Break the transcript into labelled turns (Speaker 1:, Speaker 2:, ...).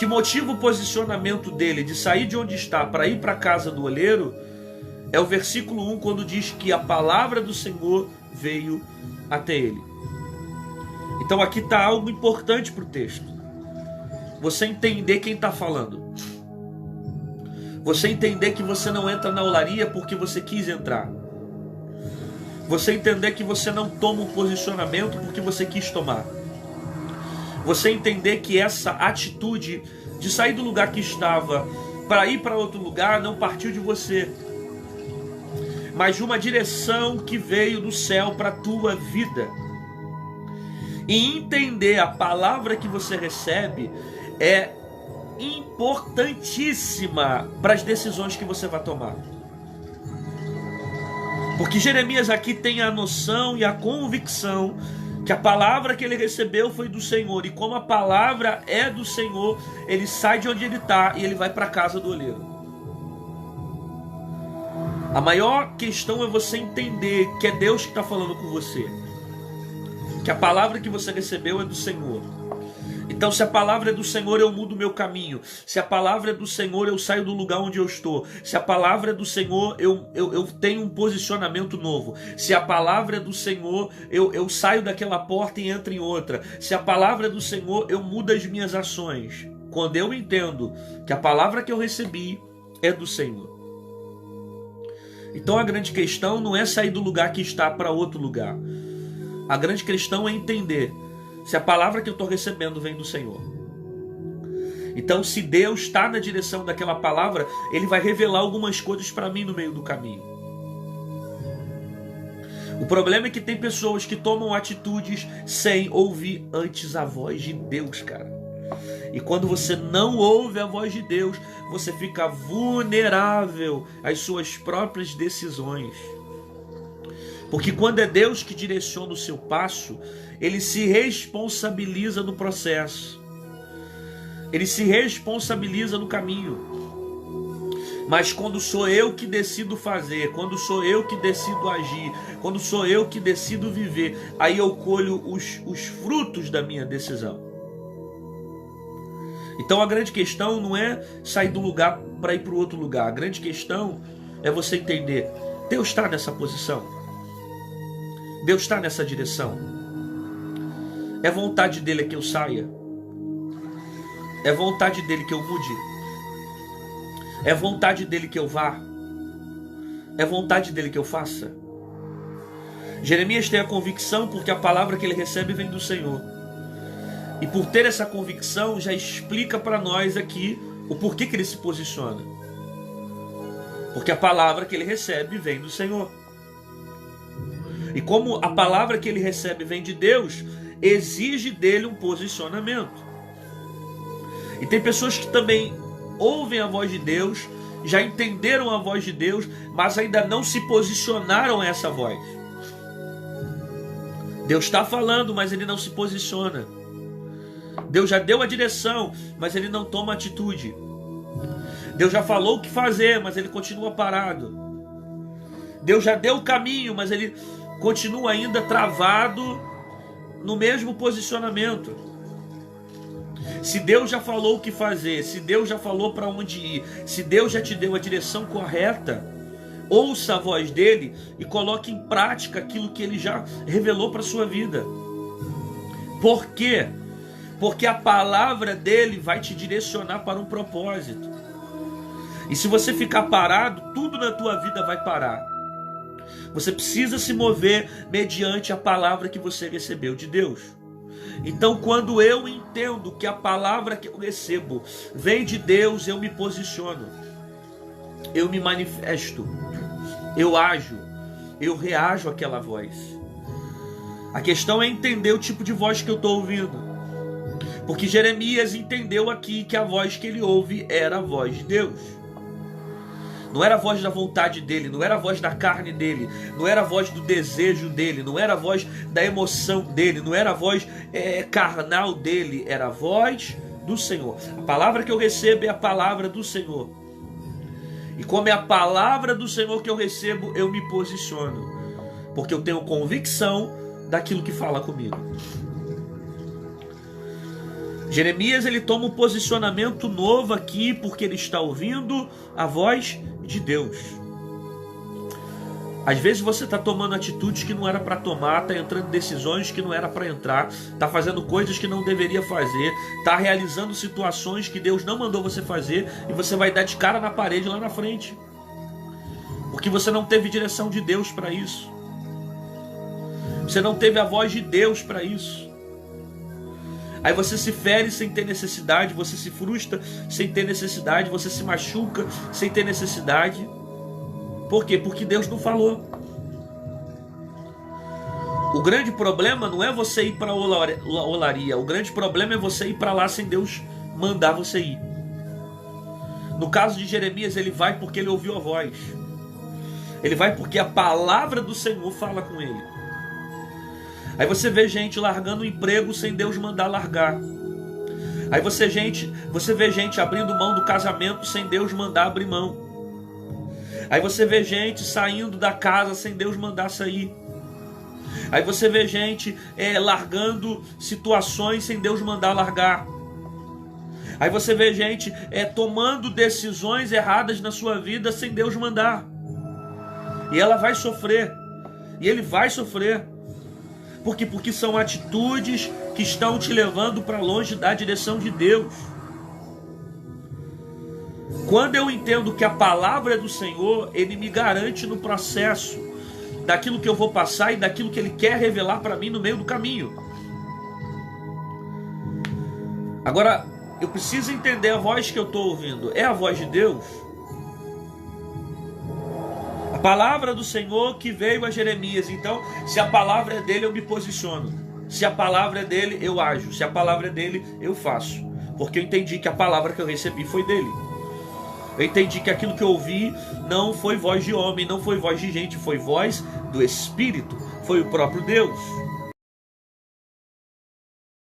Speaker 1: que motiva o posicionamento dele de sair de onde está para ir para a casa do oleiro é o versículo 1, quando diz que a palavra do Senhor veio até ele. Então aqui está algo importante para o texto. Você entender quem está falando. Você entender que você não entra na olaria porque você quis entrar. Você entender que você não toma um posicionamento porque você quis tomar. Você entender que essa atitude de sair do lugar que estava para ir para outro lugar não partiu de você, mas de uma direção que veio do céu para a tua vida. E entender a palavra que você recebe é importantíssima para as decisões que você vai tomar. Porque Jeremias aqui tem a noção e a convicção que a palavra que ele recebeu foi do Senhor. E como a palavra é do Senhor, ele sai de onde ele está e ele vai para a casa do oleiro. A maior questão é você entender que é Deus que está falando com você. Que a palavra que você recebeu é do Senhor. Então, se a palavra é do Senhor, eu mudo o meu caminho. Se a palavra é do Senhor, eu saio do lugar onde eu estou. Se a palavra é do Senhor, eu tenho um posicionamento novo. Se a palavra é do Senhor, eu saio daquela porta e entro em outra. Se a palavra é do Senhor, eu mudo as minhas ações. Quando eu entendo que a palavra que eu recebi é do Senhor. Então, a grande questão não é sair do lugar que está para outro lugar. A grande questão é entender se a palavra que eu estou recebendo vem do Senhor. Então, se Deus está na direção daquela palavra, Ele vai revelar algumas coisas para mim no meio do caminho. O problema é que tem pessoas que tomam atitudes sem ouvir antes a voz de Deus, cara. E quando você não ouve a voz de Deus, você fica vulnerável às suas próprias decisões. Porque quando é Deus que direciona o seu passo, Ele se responsabiliza no processo. Ele se responsabiliza no caminho. Mas quando sou eu que decido fazer, quando sou eu que decido agir, quando sou eu que decido viver, aí eu colho os frutos da minha decisão. Então a grande questão não é sair do lugar para ir para o outro lugar. A grande questão é você entender, Deus está nessa posição. Deus está nessa direção. É vontade dele que eu saia. É vontade dele que eu mude. É vontade dele que eu vá. É vontade dele que eu faça. Jeremias tem a convicção porque a palavra que ele recebe vem do Senhor. E por ter essa convicção, já explica para nós aqui o porquê que ele se posiciona. Porque a palavra que ele recebe vem do Senhor. E como a palavra que ele recebe vem de Deus, exige dele um posicionamento. E tem pessoas que também ouvem a voz de Deus, já entenderam a voz de Deus, mas ainda não se posicionaram a essa voz. Deus está falando, mas ele não se posiciona. Deus já deu a direção, mas ele não toma atitude. Deus já falou o que fazer, mas ele continua parado. Deus já deu o caminho, mas ele continua ainda travado no mesmo posicionamento. Se Deus já falou o que fazer, se Deus já falou para onde ir, se Deus já te deu a direção correta, ouça a voz dele e coloque em prática aquilo que ele já revelou para a sua vida. Por quê? Porque a palavra dele vai te direcionar para um propósito. E se você ficar parado, tudo na tua vida vai parar. Você precisa se mover mediante a palavra que você recebeu de Deus. Então, quando eu entendo que a palavra que eu recebo vem de Deus, eu me posiciono, eu me manifesto, eu ajo, eu reajo àquela voz. A questão é entender o tipo de voz que eu estou ouvindo. Porque Jeremias entendeu aqui que a voz que ele ouve era a voz de Deus. Não era a voz da vontade dele, não era a voz da carne dele, não era a voz do desejo dele, não era a voz da emoção dele, não era a voz carnal dele, era a voz do Senhor. A palavra que eu recebo é a palavra do Senhor. E como é a palavra do Senhor que eu recebo, eu me posiciono. Porque eu tenho convicção daquilo que fala comigo. Jeremias, ele toma um posicionamento novo aqui, porque ele está ouvindo a voz de Deus. Às vezes você está tomando atitudes que não era para tomar, está entrando em decisões que não era para entrar, está fazendo coisas que não deveria fazer, está realizando situações que Deus não mandou você fazer, e você vai dar de cara na parede lá na frente, porque você não teve direção de Deus para isso. Você não teve a voz de Deus para isso. Aí você se fere sem ter necessidade, você se frustra sem ter necessidade, você se machuca sem ter necessidade. Por quê? Porque Deus não falou. O grande problema não é você ir para a olaria. O grande problema é você ir para lá sem Deus mandar você ir. No caso de Jeremias, ele vai porque ele ouviu a voz. Ele vai porque a palavra do Senhor fala com ele. Aí você vê gente largando o emprego sem Deus mandar largar. Aí você vê gente abrindo mão do casamento sem Deus mandar abrir mão. Aí você vê gente saindo da casa sem Deus mandar sair. Aí você vê gente largando situações sem Deus mandar largar. Aí você vê gente tomando decisões erradas na sua vida sem Deus mandar. E ela vai sofrer. E ele vai sofrer. Por quê? Porque são atitudes que estão te levando para longe da direção de Deus. Quando eu entendo que a palavra é do Senhor, Ele me garante no processo daquilo que eu vou passar e daquilo que Ele quer revelar para mim no meio do caminho. Agora, eu preciso entender a voz que eu estou ouvindo. É a voz de Deus? A palavra do Senhor que veio a Jeremias. Então, se a palavra é dele, eu me posiciono. Se a palavra é dele, eu ajo. Se a palavra é dele, eu faço. Porque eu entendi que a palavra que eu recebi foi dele. Eu entendi que aquilo que eu ouvi não foi voz de homem, não foi voz de gente, foi voz do Espírito, foi o próprio Deus.